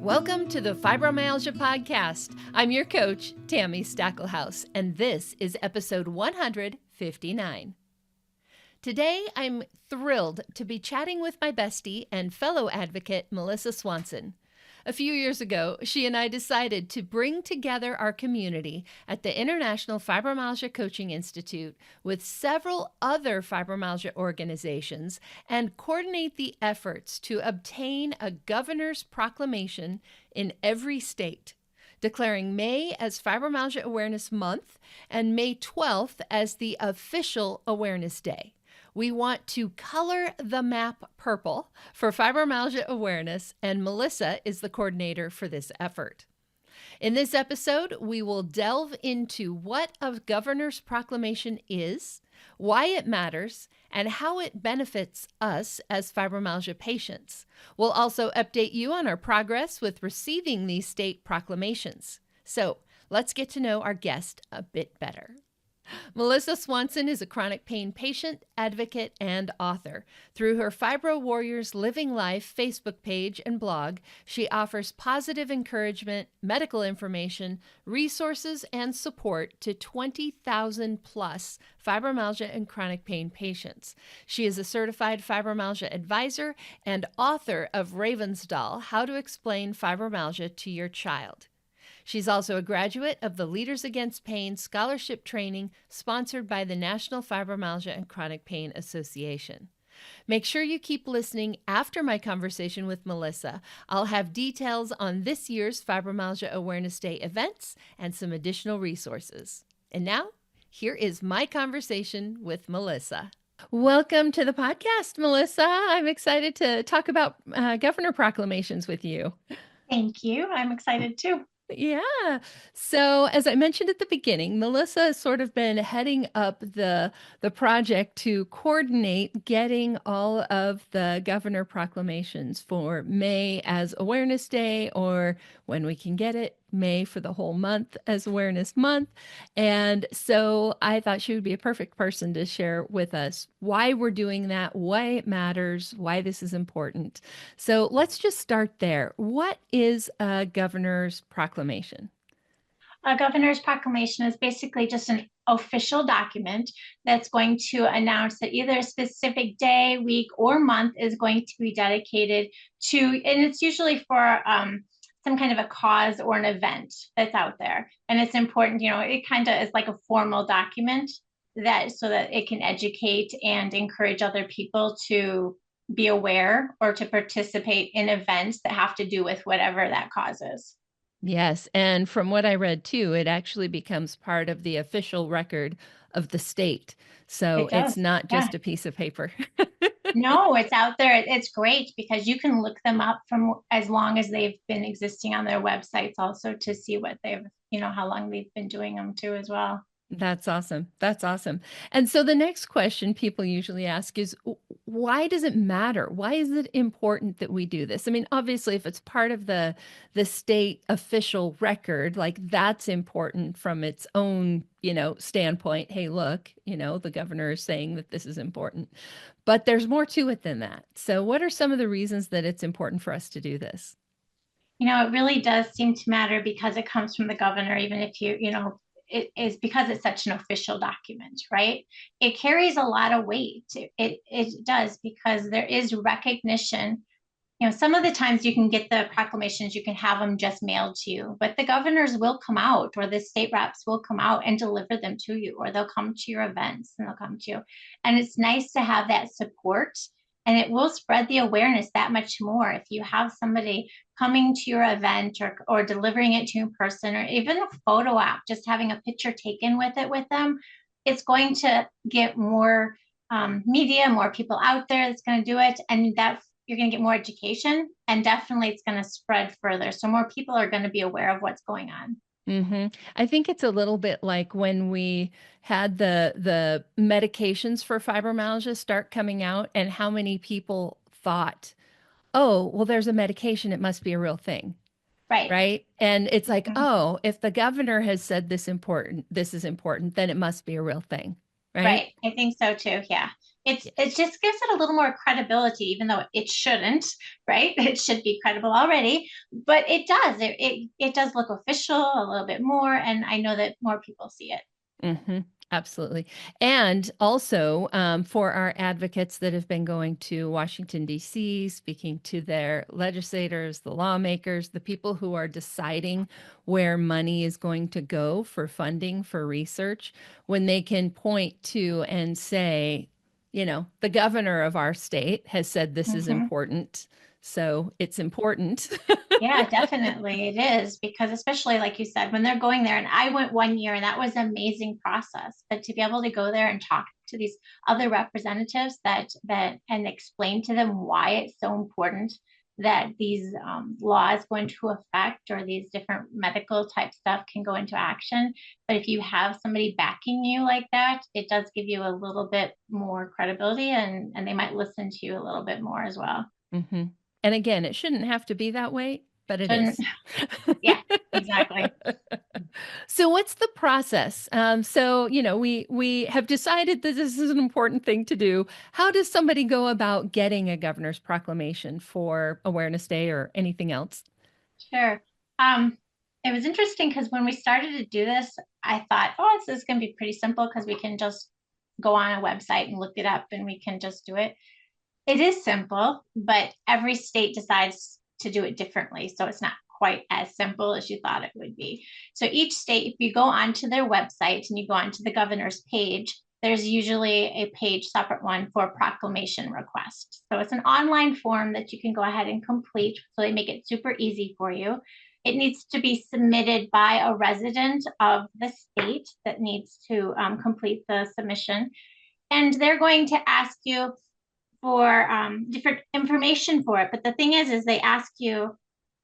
Welcome to the Fibromyalgia Podcast. I'm your coach, Tami Stackelhouse, and this is episode 159. Today, I'm thrilled to be chatting with my bestie and fellow advocate, Melissa Swanson. A few years ago, she and I decided to bring together our community at the International Fibromyalgia Coaching Institute with several other fibromyalgia organizations and coordinate the efforts to obtain a governor's proclamation in every state, declaring May as Fibromyalgia Awareness Month and May 12th as the official Awareness Day. We want to color the map purple for fibromyalgia awareness, and Melissa is the coordinator for this effort. In this episode, we will delve into what a governor's proclamation is, why it matters, and how it benefits us as fibromyalgia patients. We'll also update you on our progress with receiving these state proclamations. So let's get to know our guest a bit better. Melissa Swanson is a chronic pain patient, advocate, and author. Through her Fibro Warriors Living Life Facebook page and blog, she offers positive encouragement, medical information, resources, and support to 20,000 plus fibromyalgia and chronic pain patients. She is a certified fibromyalgia advisor and author of Ravensdoll, How to Explain Fibromyalgia to Your Child. She's also a graduate of the Leaders Against Pain Scholarship Training sponsored by the National Fibromyalgia and Chronic Pain Association. Make sure you keep listening after my conversation with Melissa. I'll have details on this year's Fibromyalgia Awareness Day events and some additional resources. And now, here is my conversation with Melissa. Welcome to the podcast, Melissa. I'm excited to talk about governor proclamations with you. Thank you. I'm excited too. Yeah. So as I mentioned at the beginning, Melissa has sort of been heading up the project to coordinate getting all of the governor proclamations for May as Awareness Day, or when we can get it, May for the whole month as Awareness Month. And so I thought she would be a perfect person to share with us why we're doing that, why it matters, why this is important. So let's just start there. What is a governor's proclamation? A governor's proclamation is basically just an official document that's going to announce that either a specific day, week, or month is going to be dedicated to, and it's usually for some kind of a cause or an event that's out there. And it's important, it kind of is like a formal document so that it can educate and encourage other people to be aware or to participate in events that have to do with whatever that cause is. Yes. And from what I read too, it actually becomes part of the official record of the state. So it's not just a piece of paper. No, it's out there. It's great because you can look them up from as long as they've been existing on their websites also to see what they've, how long they've been doing them too as well. That's awesome. That's awesome. And so the next question people usually ask is, why does it matter? Why is it important that we do this? I mean, obviously, if it's part of the state official record, like that's important from its own, standpoint. Hey, look, the governor is saying that this is important, but there's more to it than that. So what are some of the reasons that it's important for us to do this? It really does seem to matter because it comes from the governor, even if it is because it's such an official document, right? It carries a lot of weight. It does because there is recognition. Some of the times you can get the proclamations, you can have them just mailed to you, but the governors will come out or the state reps will come out and deliver them to you, or they'll come to your events and they'll come to you. And it's nice to have that support, and it will spread the awareness that much more if you have somebody coming to your event or delivering it to you in person, or even a photo op, just having a picture taken with them. It's going to get more media, more people out there that's going to do it. And you're going to get more education, and definitely it's going to spread further. So more people are going to be aware of what's going on. Mm-hmm. I think it's a little bit like when we had the medications for fibromyalgia start coming out, and how many people thought, oh, well, there's a medication, it must be a real thing. Right. And it's like, oh, if the governor has said this is important, then it must be a real thing. Right. I think so too. Yeah. It just gives it a little more credibility, even though it shouldn't, right? It should be credible already, but it does. It does look official a little bit more, and I know that more people see it. Mm-hmm. Absolutely. And also for our advocates that have been going to Washington, D.C., speaking to their legislators, the lawmakers, the people who are deciding where money is going to go for funding for research, when they can point to and say, the governor of our state has said this is Mm-hmm. important. So it's important. Yeah, definitely it is, because especially like you said, when they're going there, and I went 1 year and that was an amazing process, but to be able to go there and talk to these other representatives that and explain to them why it's so important that these laws go into effect, or these different medical type stuff can go into action. But if you have somebody backing you like that, it does give you a little bit more credibility, and they might listen to you a little bit more as well. Mm-hmm. And again, it shouldn't have to be that way, but it Shouldn't. is. Yeah, exactly. So what's the process? So, we have decided that this is an important thing to do. How does somebody go about getting a governor's proclamation for Awareness Day or anything else? Sure. Um, it was interesting because when we started to do this, I thought, oh, this is going to be pretty simple because we can just go on a website and look it up and we can just do it. It is simple, but every state decides to do it differently. So it's not quite as simple as you thought it would be. So each state, if you go onto their website and you go onto the governor's page, there's usually a page, separate one, for proclamation requests. So it's an online form that you can go ahead and complete. So they make it super easy for you. It needs to be submitted by a resident of the state that needs to complete the submission. And they're going to ask you for different information for it. But the thing is they ask you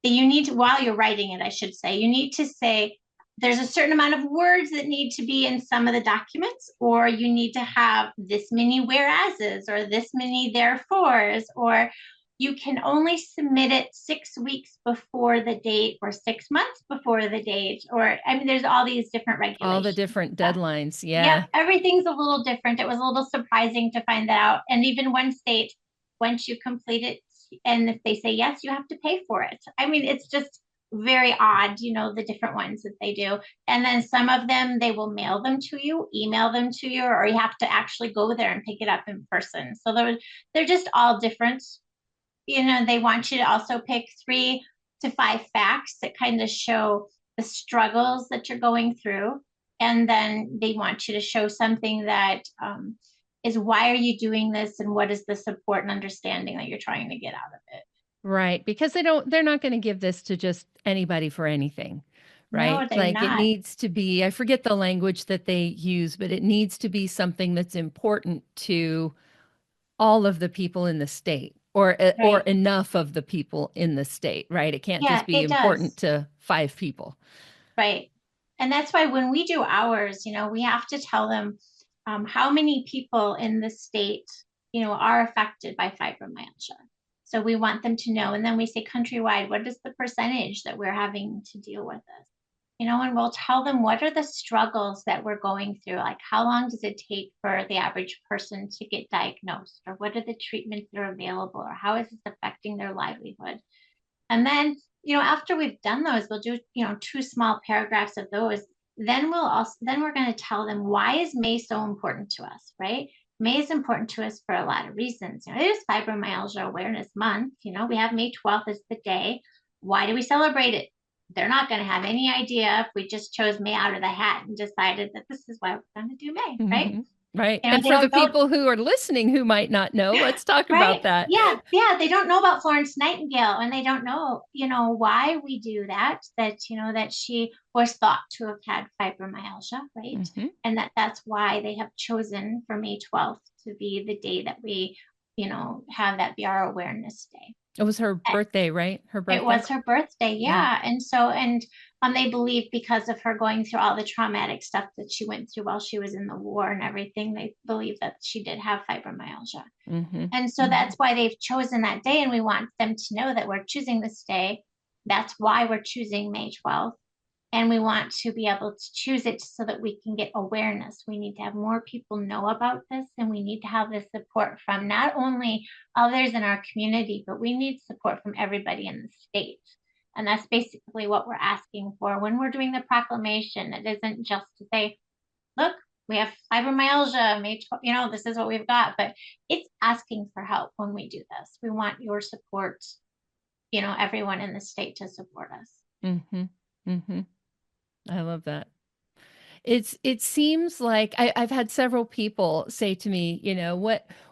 that you need to, while you're writing it, I should say, you need to say there's a certain amount of words that need to be in some of the documents, or you need to have this many whereases, or this many therefores, or you can only submit it 6 weeks before the date, or 6 months before the date, or I mean, there's all these different regulations. All the different deadlines. Yeah. Yep, everything's a little different. It was a little surprising to find that out. And even one state, once you complete it, and if they say yes, you have to pay for it. I mean, it's just very odd, the different ones that they do. And then some of them, they will mail them to you, email them to you, or you have to actually go there and pick it up in person. So they're just all different. They want you to also pick 3 to 5 facts that kind of show the struggles that you're going through. And then they want you to show something that is, why are you doing this, and what is the support and understanding that you're trying to get out of it. Right. Because they're not going to give this to just anybody for anything. Right. No, they're Like it not. needs to be, I forget the language that they use, but it needs to be something that's important to all of the people in the state, or Right. enough of the people in the state, right? It can't Yeah, just be it important does. to 5 people. Right. And that's why when we do ours, we have to tell them how many people in the state, are affected by fibromyalgia. So we want them to know. And then we say countrywide, what is the percentage that we're having to deal with this? And we'll tell them what are the struggles that we're going through. Like, how long does it take for the average person to get diagnosed? Or what are the treatments that are available? Or how is this affecting their livelihood? And then, after we've done those, we'll do, 2 small paragraphs of those. Then we're going to tell them, why is May so important to us, right? May is important to us for a lot of reasons. It is Fibromyalgia Awareness Month. We have May 12th as the day. Why do we celebrate it? They're not going to have any idea if we just chose May out of the hat and decided that this is why we're going to do May, right? Mm-hmm. Right. And They for the don't know. people who are listening who might not know, let's talk about Right. that. Yeah. They don't know about Florence Nightingale, and they don't know, why we do that, that she was thought to have had fibromyalgia, right? Mm-hmm. And that's why they have chosen for May 12th to be the day that we, have that be our awareness day. It was her birthday, right? Her birthday. It was her birthday, yeah. And so, they believe because of her going through all the traumatic stuff that she went through while she was in the war and everything, they believe that she did have fibromyalgia. Mm-hmm. And so that's why they've chosen that day. And we want them to know that we're choosing this day. That's why we're choosing May 12th. And we want to be able to choose it so that we can get awareness. We need to have more people know about this, and we need to have the support from not only others in our community, but we need support from everybody in the state. And that's basically what we're asking for when we're doing the proclamation. It isn't just to say, look, we have fibromyalgia, this is what we've got, but it's asking for help when we do this. We want your support, everyone in the state to support us. Mm-hmm. Mm-hmm. I love that. It seems like I've had several people say to me,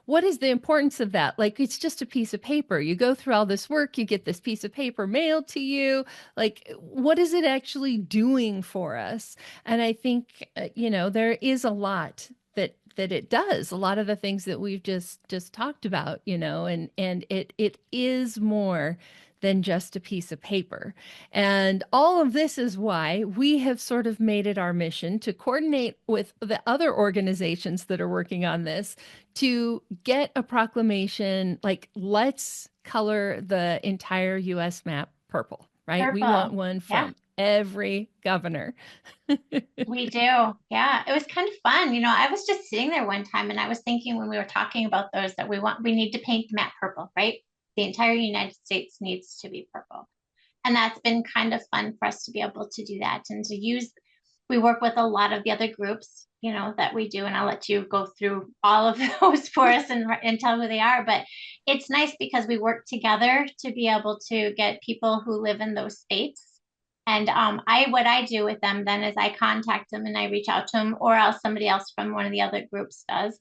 what is the importance of that? Like, it's just a piece of paper. You go through all this work, you get this piece of paper mailed to you. Like, what is it actually doing for us? And I think, there is a lot that it does. A lot of the things that we've just talked about, and it is more than just a piece of paper. And all of this is why we have sort of made it our mission to coordinate with the other organizations that are working on this to get a proclamation, like, let's color the entire US map purple, right? Purple. We want one from every governor. We do. Yeah. It was kind of fun. I was just sitting there one time and I was thinking when we were talking about those that we need to paint the map purple, right? The entire United States needs to be purple. And that's been kind of fun for us to be able to do that and we work with a lot of the other groups, that we do. And I'll let you go through all of those for us and tell who they are. But it's nice because we work together to be able to get people who live in those states. And what I do with them then is I contact them and I reach out to them, or else somebody else from one of the other groups does.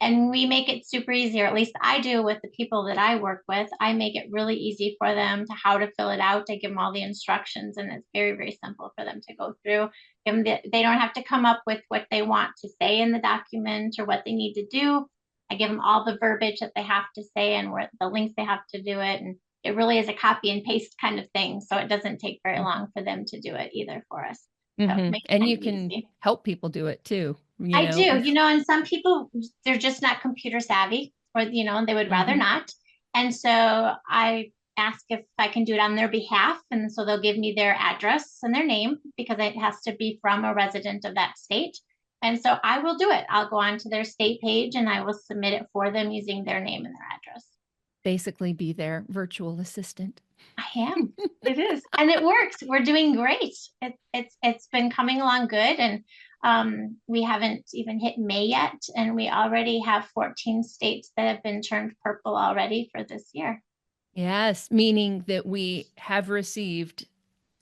And we make it super easy, or at least I do with the people that I work with. I make it really easy for them to how to fill it out. I give them all the instructions, and it's very, very simple for them to go through. They don't have to come up with what they want to say in the document or what they need to do. I give them all the verbiage that they have to say and where the links they have to do it. And it really is a copy and paste kind of thing. So it doesn't take very long for them to do it either for us. Mm-hmm. And you can help people do it too. I do, and some people, they're just not computer savvy, or, they would rather not. And so I ask if I can do it on their behalf. And so they'll give me their address and their name because it has to be from a resident of that state. And so I will do it. I'll go onto their state page and I will submit it for them using their name and their address. Basically be their virtual assistant. I am. It is. And it works. We're doing great. It's been coming along good. And we haven't even hit May yet. And we already have 14 states that have been turned purple already for this year. Yes. Meaning that we have received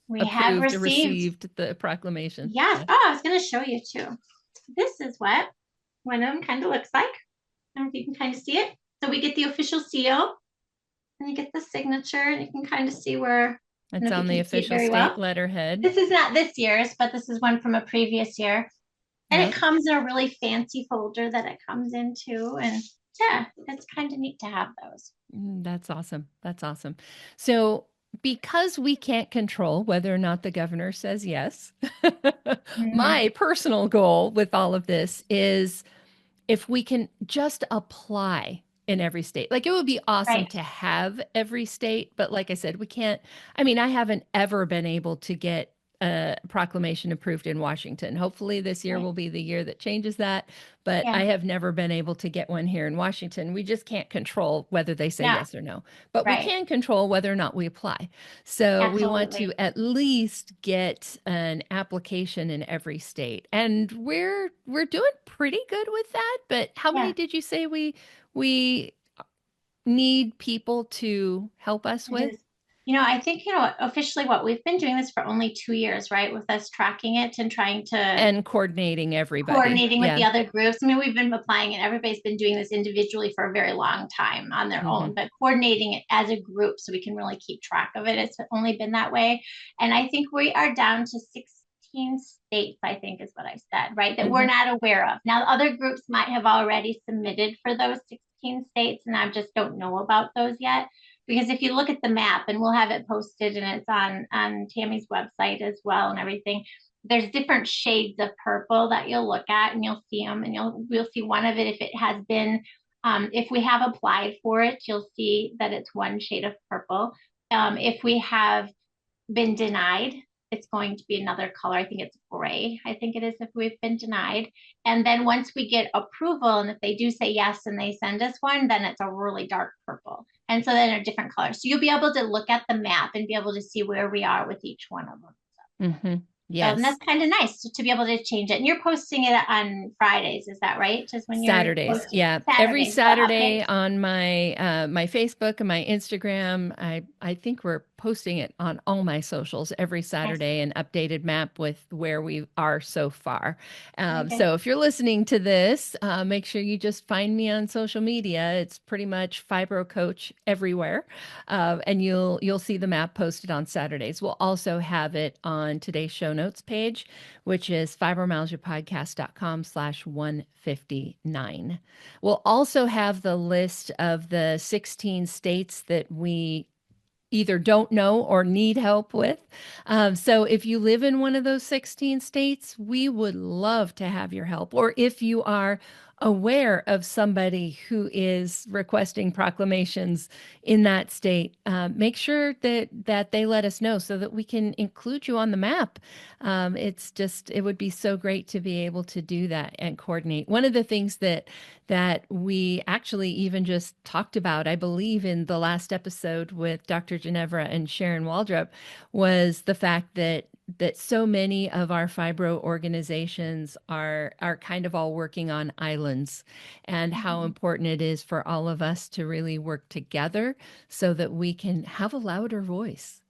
the proclamation. Yes. Yeah. Oh, I was going to show you too. This is what one of them kind of looks like. I don't know if you can kind of see it. So we get the official seal and you get the signature and you can kind of see where it's on the official state letterhead. This is not this year's, but this is one from a previous year. And it comes in a really fancy folder that it comes into. And yeah, it's kind of neat to have those. That's awesome. That's awesome. So because we can't control whether or not the governor says yes, my personal goal with all of this is if we can just apply in every state. Like, it would be awesome to have every state, but like I said, we can't. I mean, I haven't ever been able to get a proclamation approved in Washington. Hopefully this year will be the year that changes that, but I have never been able to get one here in Washington. We just can't control whether they say yes or no, but we can control whether or not we apply. So we want to at least get an application in every state, and we're doing pretty good with that. But how many did you say we need people to help us with? I think, officially we've been doing this for only 2 years, right? With us tracking it and trying to. And coordinating everybody. Coordinating with the other groups. I mean, we've been applying and everybody's been doing this individually for a very long time on their own, but coordinating it as a group so we can really keep track of it. It's only been that way. And I think we are down to 16 states, I think is what I said, right? That we're not aware of. Now, other groups might have already submitted for those 16 states, and I just don't know about those yet. Because if you look at the map, and we'll have it posted and it's on Tami's website as well and everything, there's different shades of purple that you'll look at and you'll see them, and you'll see one of it if it has been, if we have applied for it, you'll see that it's one shade of purple. If we have been denied, it's going to be another color. I think it's gray. I think it is if we've been denied. And then once we get approval, and if they do say yes and they send us one, then it's a really dark purple. And so then a different color. So you'll be able to look at the map and be able to see where we are with each one of them. Mm-hmm. So, and Yes. that's kind of nice to be able to change it. And you're posting it on Fridays, is that right? Just when you're Saturdays. posting Yeah. Saturdays. Every Saturday Okay. on my my Facebook and my Instagram. I think we're posting it on all my socials every Saturday, an updated map with where we are so far. Okay. So if you're listening to this, make sure you just find me on social media. It's pretty much Fibro Coach everywhere, and you'll see the map posted on Saturdays. We'll also have it on today's show notes page, which is fibromyalgiapodcast.com/159. We'll also have the list of the 16 states that we either don't know or need help with. So if you live in one of those 16 states, we would love to have your help. Or if you are aware of somebody who is requesting proclamations in that state, make sure that they let us know so that we can include you on the map. It would be so great to be able to do that and coordinate. One of the things that we actually even just talked about, I believe, in the last episode with Dr. Ginevra and Sharon Waldrop, was the fact that so many of our fibro organizations are kind of all working on islands, and how important it is for all of us to really work together so that we can have a louder voice,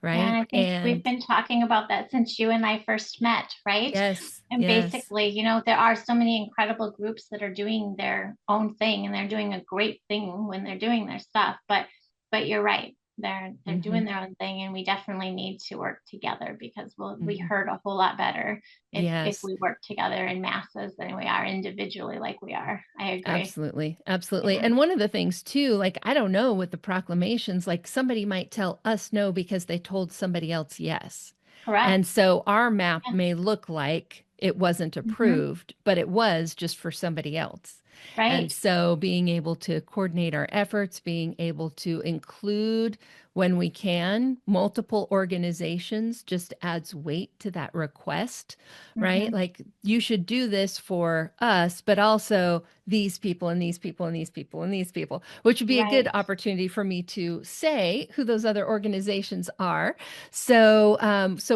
Yeah, and right? I think we've And been talking about that since you and I first met, right? yes, And yes. basically, there are so many incredible groups that are doing their own thing, and they're doing a great thing when they're doing their stuff. But you're right. They're doing Hmm. their own thing, and we definitely need to work together because we Hmm. hurt a whole lot better if Yes. we work together in masses than we are individually like we are. I agree. Absolutely. Absolutely. Yeah. And one of the things too, like, I don't know with the proclamations, like somebody might tell us no because they told somebody else yes. And Correct. so our map Yeah. may look like it wasn't Hmm. approved, but it was just for somebody else. And Right. so being able to coordinate our efforts, being able to include, when we can, multiple organizations just adds weight to that request, right? Hmm. Like, you should do this for us, but also these people and these people and these people and these people, which would be a good Right. opportunity for me to say who those other organizations are. So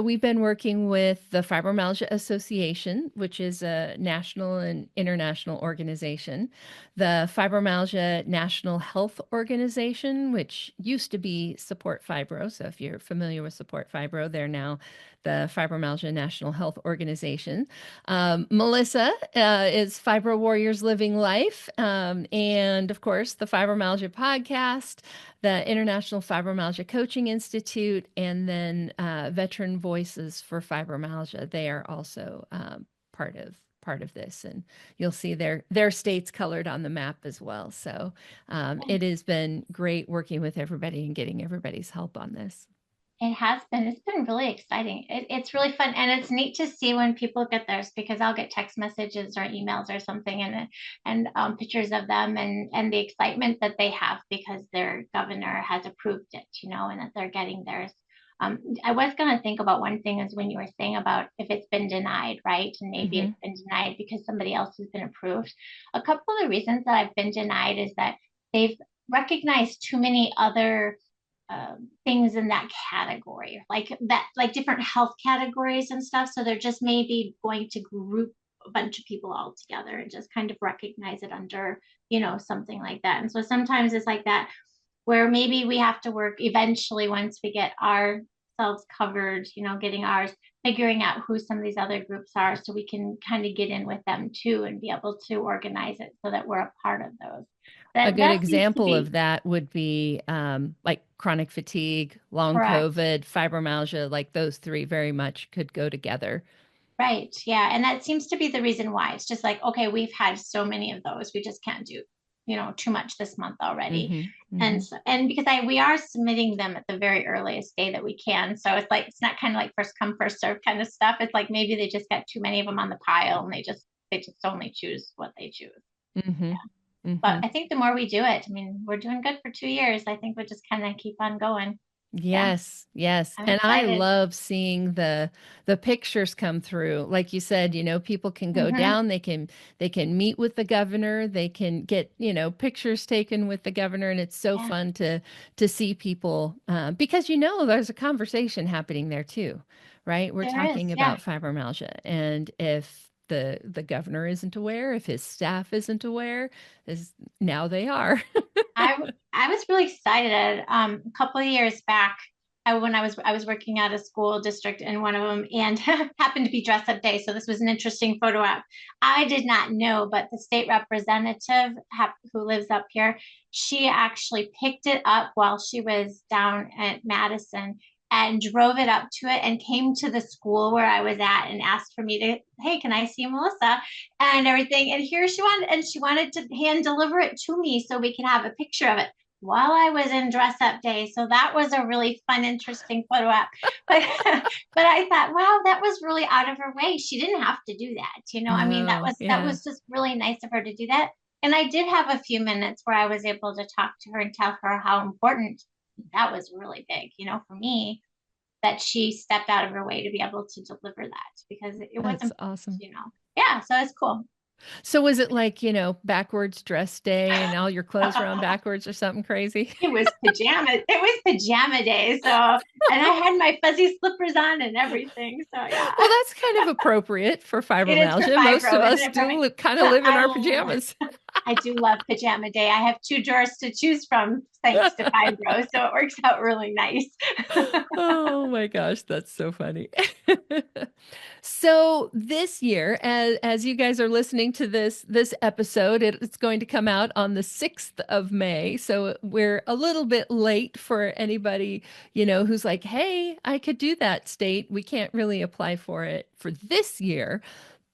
we've been working with the Fibromyalgia Association, which is a national and international organization, the Fibromyalgia National Health Organization, which used to be Support Fibro. So if you're familiar with Support Fibro, they're now the Fibromyalgia National Health Organization. Melissa is Fibro Warriors Living Life, and of course, the Fibromyalgia Podcast, the International Fibromyalgia Coaching Institute, and then Veteran Voices for Fibromyalgia. They are also part of this, and you'll see their states colored on the map as well. So it has been great working with everybody and getting everybody's help on this. It has been. It's been really exciting. It's really fun, and it's neat to see when people get theirs because I'll get text messages or emails or something, and pictures of them, and the excitement that they have because their governor has approved it, and that they're getting theirs. I was going to think about one thing is when you were saying about if it's been denied, right? And maybe Mm-hmm. it's been denied because somebody else has been approved. A couple of the reasons that I've been denied is that they've recognized too many other things in that category, like different health categories and stuff. So they're just maybe going to group a bunch of people all together and just kind of recognize it under, something like that. And so sometimes it's like that, where maybe we have to work eventually once we get ourselves covered, getting ours, figuring out who some of these other groups are so we can kind of get in with them too and be able to organize it so that we're a part of those. A That good that seems to example of be that would be like chronic fatigue, long correct. COVID, fibromyalgia, like those three very much could go together. Right. Yeah. And that seems to be the reason why. It's just like, okay, we've had so many of those. We just can't do, too much this month already. Hmm. Hmm. And because we are submitting them at the very earliest day that we can. So it's not kind of like first come, first serve kind of stuff. It's like maybe they just got too many of them on the pile and they just only choose what they choose. Hmm. But Hmm. I think the more we do it, I mean, we're doing good for 2 years. I think we'll just kind of keep on going. Yeah, Yes, yes. I'm And I excited. love seeing the pictures come through. Like you said, people can go Hmm. down, they can meet with the governor, they can get, pictures taken with the governor, and it's so Yeah, fun to see people because there's a conversation happening there too, right? We're there is. talking Yeah. about fibromyalgia, and if the governor isn't aware, if his staff isn't aware, is now they are. I was really excited. A couple of years back, when I was working at a school district in one of them, and happened to be dress up day. So this was an interesting photo op. I did not know, but the state representative who lives up here, she actually picked it up while she was down at Madison and drove it up to it and came to the school where I was at and asked for me to, hey, can I see Melissa? And everything. And here she wanted to hand deliver it to me so we could have a picture of it while I was in dress up day. So that was a really fun, interesting photo op. But but I thought, wow, that was really out of her way. She didn't have to do that. I mean, that No, was that yeah. was just really nice of her to do that. And I did have a few minutes where I was able to talk to her and tell her how important that was really big, for me, that she stepped out of her way to be able to deliver that because it was That's awesome. important. Yeah, so it's cool. So was it like, backwards dress day and all your clothes were on backwards or something crazy? It was pajama. It was pajama day. So, and I had my fuzzy slippers on and everything. So yeah, Well, that's kind of appropriate for it is for fibromyalgia. Most of fibro, isn't us it? For me, do kind of live in our I pajamas. I do love pajama day. I have two drawers to choose from thanks to fibro, so it works out really nice. Oh my gosh, that's so funny. So this year, as you guys are listening to this episode, it's going to come out on the 6th of May. So we're a little bit late for anybody, who's like, hey, I could do that state. We can't really apply for it for this year.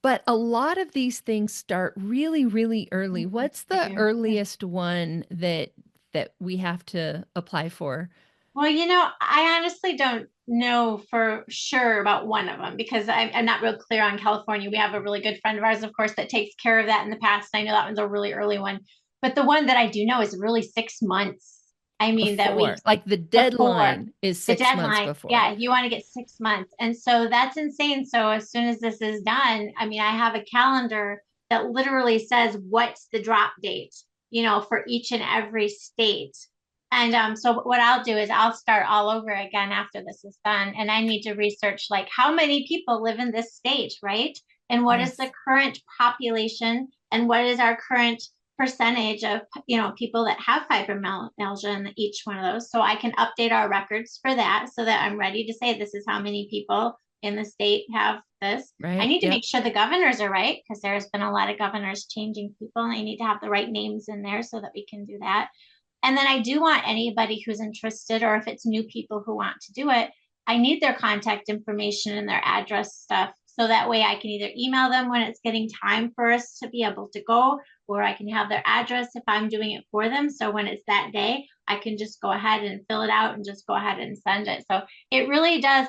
But a lot of these things start really, really early. What's I the do. earliest one that we have to apply for? Well, I honestly don't know for sure about one of them because I'm not real clear on California. We have a really good friend of ours, of course, that takes care of that in the past. I know that one's a really early one, but the one that I do know is really 6 months. I mean, that we Before, like the before deadline is the 6 months deadline. before. Yeah, you want to get 6 months. And so that's insane. So as soon as this is done, I mean, I have a calendar that literally says what's the drop date, for each and every state. And so what I'll do is I'll start all over again after this is done. And I need to research like how many people live in this state, right? And what is the Yes. current population and what is our current percentage of people that have fibromyalgia in each one of those, so I can update our records for that so that I'm ready to say this is how many people in the state have this. I Right. need to Yep. make sure the governors are right because there's been a lot of governors changing people and I need to have the right names in there so that we can do that. And then I do want anybody who's interested, or if it's new people who want to do it, I need their contact information and their address stuff. So that way I can either email them when it's getting time for us to be able to go, or I can have their address if I'm doing it for them. So when it's that day, I can just go ahead and fill it out and just go ahead and send it. So it really does.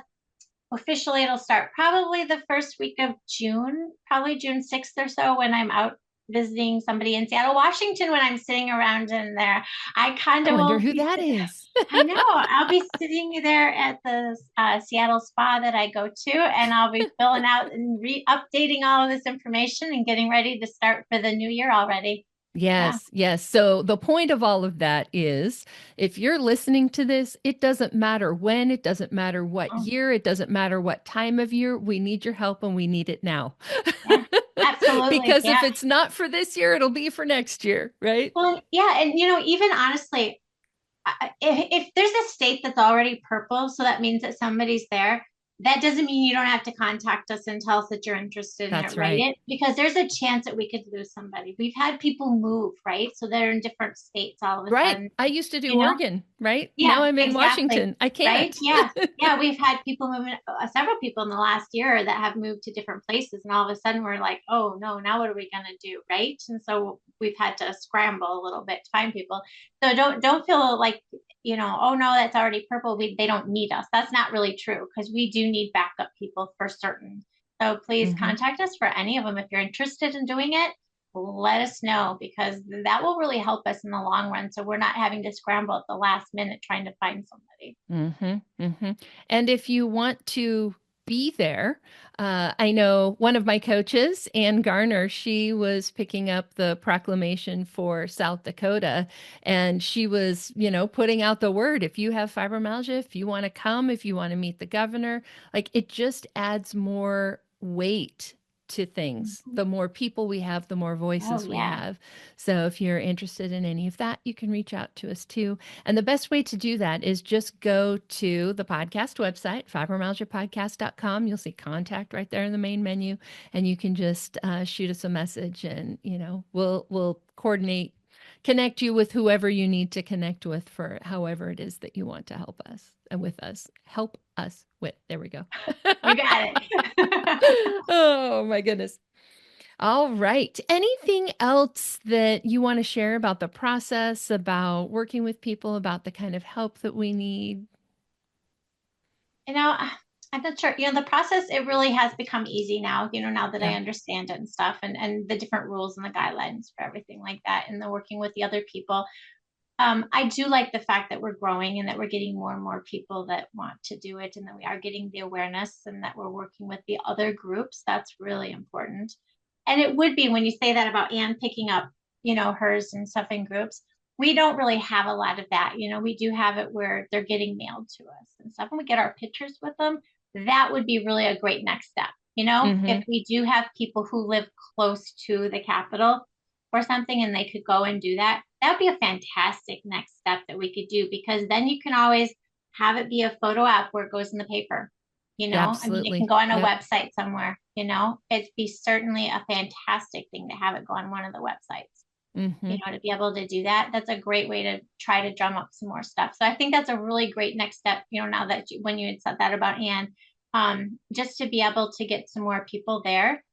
Officially, it'll start probably the first week of June, probably June 6th or so when I'm out visiting somebody in Seattle, Washington, when I'm sitting around in there. I kind I of wonder will who be, that is. I know, I'll be sitting there at the Seattle spa that I go to, and I'll be filling out and updating all of this information and getting ready to start for the new year already. Yeah. Yes, yes. So the point of all of that is if you're listening to this, it doesn't matter when, it doesn't matter what Oh, year, it doesn't matter what time of year. We need your help and we need it now. yeah. Absolutely. Because if Yeah. it's not for this year, it'll be for next year, right? Well, yeah. And, even honestly, if there's a state that's already purple, so that means that somebody's there. That doesn't mean you don't have to contact us and tell us that you're interested in it, That's right? right. Because there's a chance that we could lose somebody. We've had people move, right? So they're in different states all of a Right. sudden, I used to do you know? Oregon, right? Now Yeah, I'm in exactly. Washington. I Right? can't. Yeah. Yeah, we've had people moving, several people in the last year that have moved to different places, and all of a sudden we're like, oh no, now what are we gonna do, right? And so we've had to scramble a little bit to find people. So don't feel like, oh no, that's already purple. They don't need us. That's not really true because we do need backup people for certain. So please Hmm. contact us for any of them if you're interested in doing it. let us know, because that will really help us in the long run. So we're not having to scramble at the last minute trying to find somebody. And if you want to be there, I know one of my coaches, Ann Garner, she was picking up the proclamation for South Dakota, and she was, putting out the word. If you have fibromyalgia, if you want to come, if you want to meet the governor, like it just adds more weight to things. The more people we have, the more voices we have. So if you're interested in any of that, you can reach out to us too. And the best way to do that is just go to the podcast website, fibromyalgiapodcast.com. You'll see contact right there in the main menu, and you can just shoot us a message, and we'll connect you with whoever you need to connect with for however it is that you want to help us with. There we go. You got it. Oh my goodness. All right. Anything else that you want to share about the process, about working with people, about the kind of help that we need? I'm not sure. The process, it really has become easy now, now that I understand it and stuff, and the different rules and the guidelines for everything like that, and the working with the other people. I do like the fact that we're growing and that we're getting more and more people that want to do it, and that we are getting the awareness, and that we're working with the other groups. That's really important. And it would be, when you say that about Anne picking up, hers and stuff in groups, we don't really have a lot of that. We do have it where they're getting mailed to us and stuff, and we get our pictures with them. That would be really a great next step. If we do have people who live close to the Capitol or something, and they could go and do that, that would be a fantastic next step that we could do, because then you can always have it be a photo op where it goes in the paper. Absolutely. I mean, it can go on a website somewhere. It'd be certainly a fantastic thing to have it go on one of the websites. To be able to do that. That's a great way to try to drum up some more stuff. So I think that's a really great next step, now that when you had said that about Anne, just to be able to get some more people there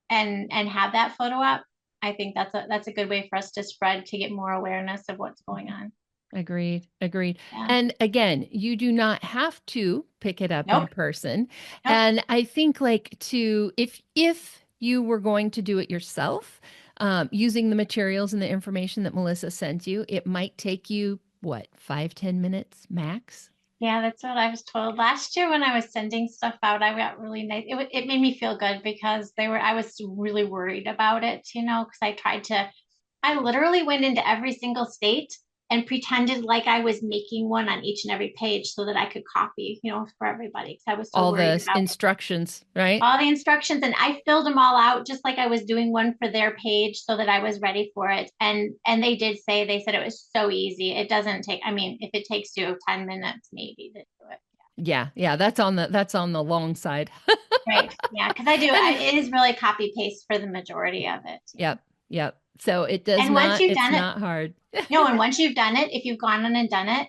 and have that photo op. I think that's a good way for us to spread, to get more awareness of what's going on. Agreed. Yeah. And again, you do not have to pick it up in person. Nope. And I think if you were going to do it yourself, using the materials and the information that Melissa sent you, it might take you, 5-10 minutes max? Yeah, that's what I was told. Last year when I was sending stuff out, I got really nice. It made me feel good, because I was really worried about it, because I literally went into every single state and pretended like I was making one on each and every page so that I could copy, for everybody, because I was so worried all the instructions, right? All the instructions, and I filled them all out just like I was doing one for their page, so that I was ready for it. And they said it was so easy. It doesn't take, if it takes you 10 minutes maybe to do it. Yeah, that's on the long side. Right. Yeah, because it is really copy paste for the majority of it. Yep. So it's not hard. No, and once you've done it, if you've gone on and done it,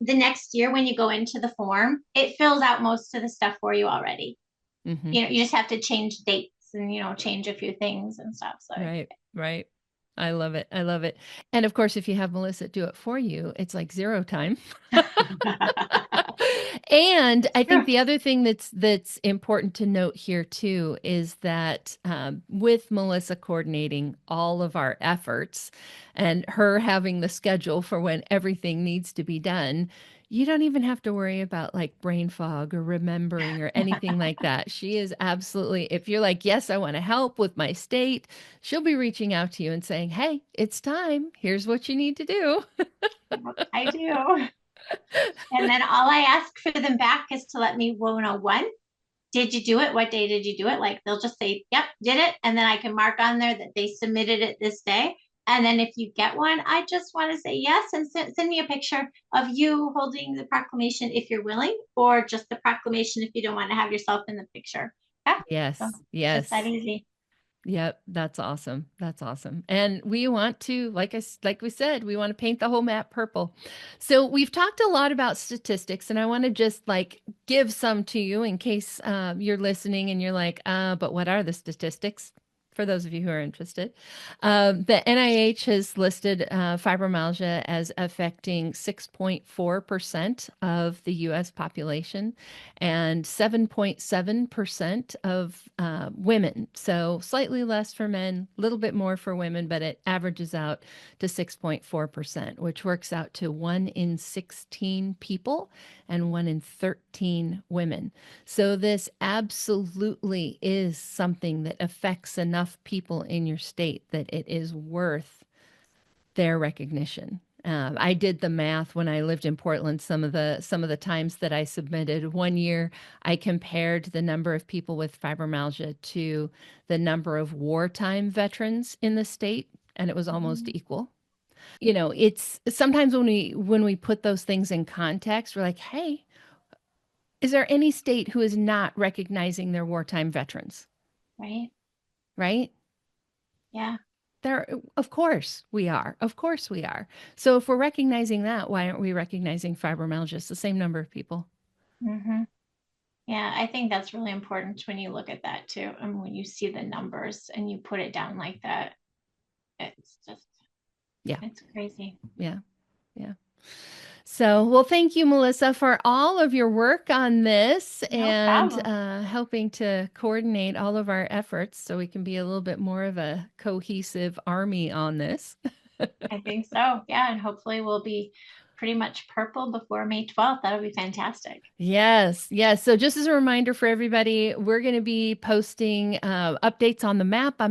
the next year when you go into the form, it fills out most of the stuff for you already. You just have to change dates and, change a few things and stuff. So Right. I love it. And of course, if you have Melissa do it for you, it's like zero time. And I think the other thing that's important to note here too is that with Melissa coordinating all of our efforts and her having the schedule for when everything needs to be done, you don't even have to worry about like brain fog or remembering or anything like that. She is absolutely, if you're like, yes, I want to help with my state, she'll be reaching out to you and saying, hey, it's time. Here's what you need to do. I do. And then all I ask for them back is to let me know, one, did you do it? What day did you do it? Like they'll just say, yep, did it. And then I can mark on there that they submitted it this day. And then if you get one, I just want to say yes, and send me a picture of you holding the proclamation if you're willing, or just the proclamation if you don't want to have yourself in the picture. Yeah? Yes. So it's that easy. Yep, that's awesome. And we want to, like we said, we want to paint the whole map purple. So we've talked a lot about statistics, and I want to just give some to you in case you're listening and you're like, but what are the statistics? for those of you who are interested. The NIH has listed fibromyalgia as affecting 6.4% of the U.S. population and 7.7% of women. So slightly less for men, a little bit more for women, but it averages out to 6.4%, which works out to 1 in 16 people and 1 in 13 women. So this absolutely is something that affects enough people in your state that it is worth their recognition. I did the math when I lived in Portland. Some of the times that I submitted, one year I compared the number of people with fibromyalgia to the number of wartime veterans in the state, and it was almost equal. It's sometimes when we put those things in context, we're like, hey, is there any state who is not recognizing their wartime veterans? Right. Right? Yeah. Of course we are. Of course we are. So if we're recognizing that, why aren't we recognizing fibromyalgia? It's the same number of people. Mm-hmm. Yeah, I think that's really important when you look at that too. And when you see the numbers and you put it down like that, it's just, it's crazy. Yeah. So, well, thank you, Melissa, for all of your work on this and helping to coordinate all of our efforts so we can be a little bit more of a cohesive army on this. I think so. Yeah. And hopefully we'll be pretty much purple before May 12th. That'll be fantastic. Yes. So just as a reminder for everybody, we're going to be posting updates on the map.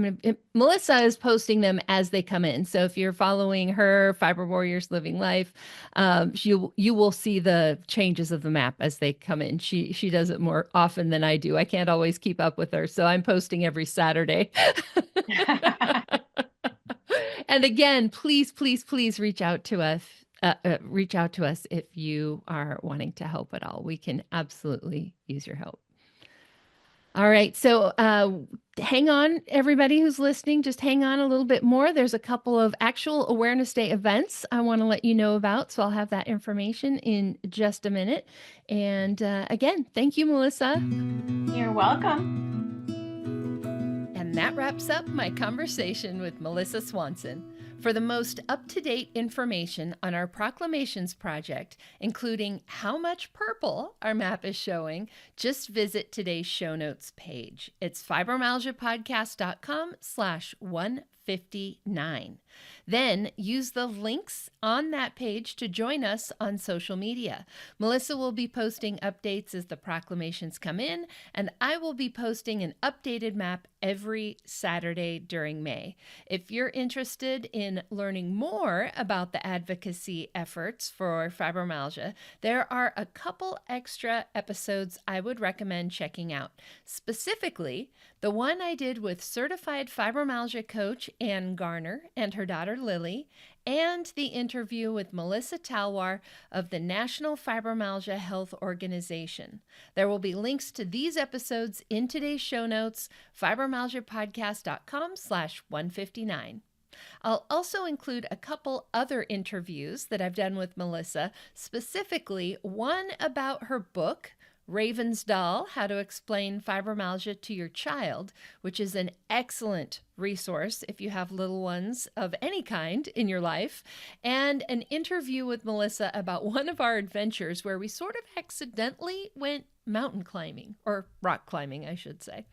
Melissa is posting them as they come in. So if you're following her Fiber Warriors Living Life, you will see the changes of the map as they come in. She does it more often than I do. I can't always keep up with her, so I'm posting every Saturday. And again, please reach out to us. Reach out to us if you are wanting to help at all. We can absolutely use your help. All right. So hang on, everybody who's listening, just hang on a little bit more. There's a couple of actual Awareness Day events I want to let you know about. So I'll have that information in just a minute. And again, thank you, Melissa. You're welcome. And that wraps up my conversation with Melissa Swanson. For the most up-to-date information on our Proclamations project, including how much purple our map is showing, just visit today's show notes page. It's fibromyalgiapodcast.com/159. Then use the links on that page to join us on social media. Melissa will be posting updates as the proclamations come in, and I will be posting an updated map every Saturday during May. If you're interested in learning more about the advocacy efforts for fibromyalgia, there are a couple extra episodes I would recommend checking out. Specifically, the one I did with certified fibromyalgia coach Ann Garner and her daughter Lily, and the interview with Melissa Talwar of the National Fibromyalgia Health Organization. There will be links to these episodes in today's show notes, fibromyalgiapodcast.com/159. I'll also include a couple other interviews that I've done with Melissa, specifically one about her book, Raven's Doll, How to Explain Fibromyalgia to Your Child, which is an excellent resource if you have little ones of any kind in your life, and an interview with Melissa about one of our adventures where we sort of accidentally went mountain climbing, or rock climbing, I should say.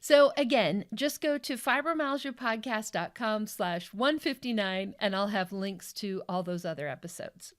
So again, just go to fibromyalgiapodcast.com/159, and I'll have links to all those other episodes.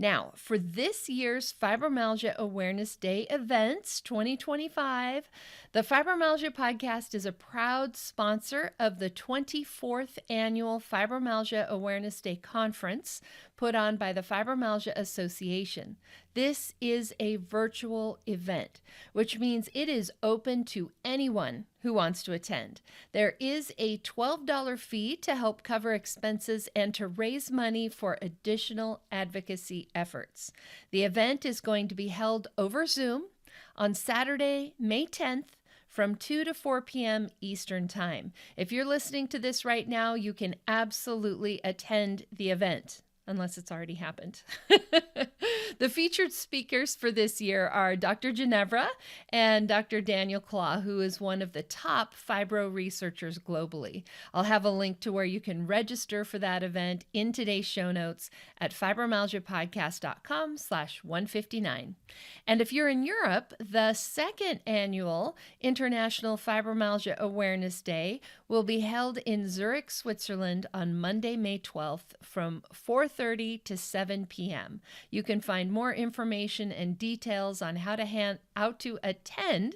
Now, for this year's Fibromyalgia Awareness Day events 2025, the Fibromyalgia Podcast is a proud sponsor of the 24th Annual Fibromyalgia Awareness Day Conference put on by the Fibromyalgia Association. This is a virtual event, which means it is open to anyone who wants to attend. There is a $12 fee to help cover expenses and to raise money for additional advocacy efforts. The event is going to be held over Zoom on Saturday, May 10th from 2 to 4 p.m. Eastern Time. If you're listening to this right now, you can absolutely attend the event, unless it's already happened. The featured speakers for this year are Dr. Ginevra and Dr. Daniel Claw, who is one of the top fibro researchers globally. I'll have a link to where you can register for that event in today's show notes at fibromyalgiapodcast.com/159. And if you're in Europe, the second annual International Fibromyalgia Awareness Day will be held in Zurich, Switzerland on Monday, May 12th from 4:30 to 7 p.m. You can find more information and details on how to attend,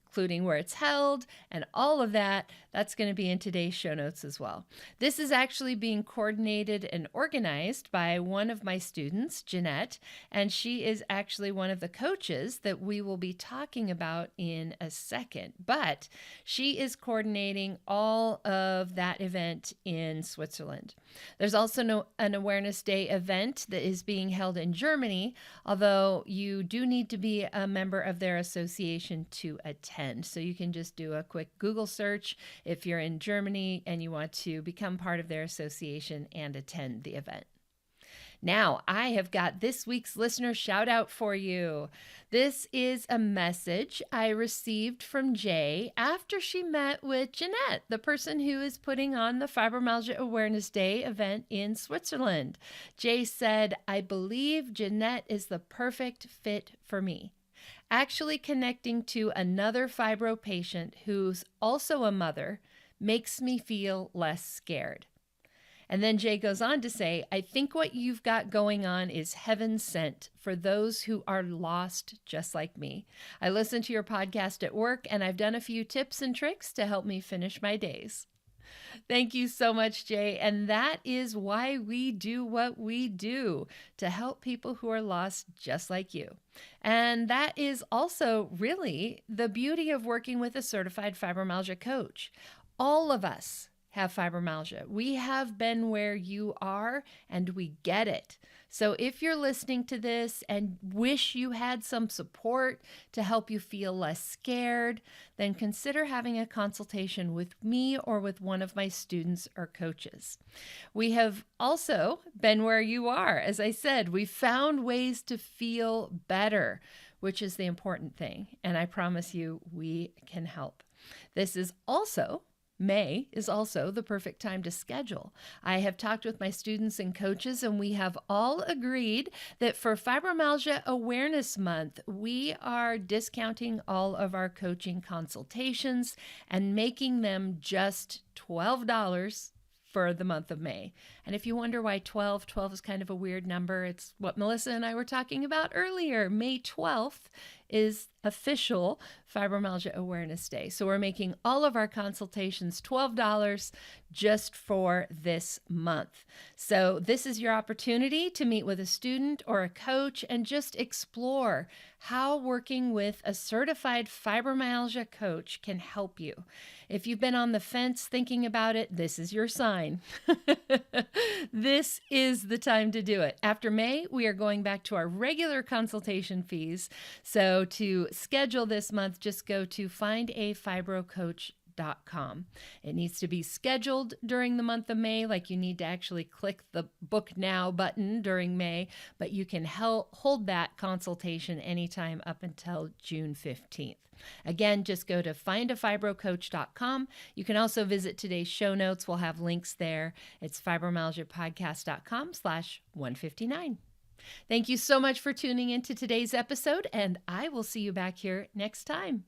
including where it's held and all of that. That's going to be in today's show notes as well. This is actually being coordinated and organized by one of my students, Jeanette, and she is actually one of the coaches that we will be talking about in a second. But she is coordinating all of that event in Switzerland. There's also an Awareness Day event that is being held in Germany, although you do need to be a member of their association to attend. So you can just do a quick Google search if you're in Germany and you want to become part of their association and attend the event. Now, I have got this week's listener shout out for you. This is a message I received from Jay after she met with Jeanette, the person who is putting on the Fibromyalgia Awareness Day event in Switzerland. Jay said, "I believe Jeanette is the perfect fit for me. Actually connecting to another fibro patient who's also a mother makes me feel less scared." And then Jay goes on to say, "I think what you've got going on is heaven sent for those who are lost just like me. I listen to your podcast at work and I've done a few tips and tricks to help me finish my days." Thank you so much, Jay. And that is why we do what we do, to help people who are lost just like you. And that is also really the beauty of working with a certified fibromyalgia coach. All of us have fibromyalgia. We have been where you are and we get it. So if you're listening to this and wish you had some support to help you feel less scared, then consider having a consultation with me or with one of my students or coaches. We have also been where you are. As I said, we found ways to feel better, which is the important thing. And I promise you, we can help. May is also the perfect time to schedule. I have talked with my students and coaches, and we have all agreed that for Fibromyalgia Awareness Month, we are discounting all of our coaching consultations and making them just $12 for the month of May. And if you wonder why 12 is kind of a weird number, it's what Melissa and I were talking about earlier. May 12th is official Fibromyalgia Awareness Day. So we're making all of our consultations $12 just for this month. So this is your opportunity to meet with a student or a coach and just explore how working with a certified fibromyalgia coach can help you. If you've been on the fence thinking about it, this is your sign. This is the time to do it. After May, we are going back to our regular consultation fees. So to schedule this month, just go to findafibrocoach.com. It needs to be scheduled during the month of May, like you need to actually click the book now button during May, but you can hold that consultation anytime up until June 15th. Again, just go to findafibrocoach.com. You can also visit today's show notes. We'll have links there. It's fibromyalgiapodcast.com/159. Thank you so much for tuning into today's episode, and I will see you back here next time.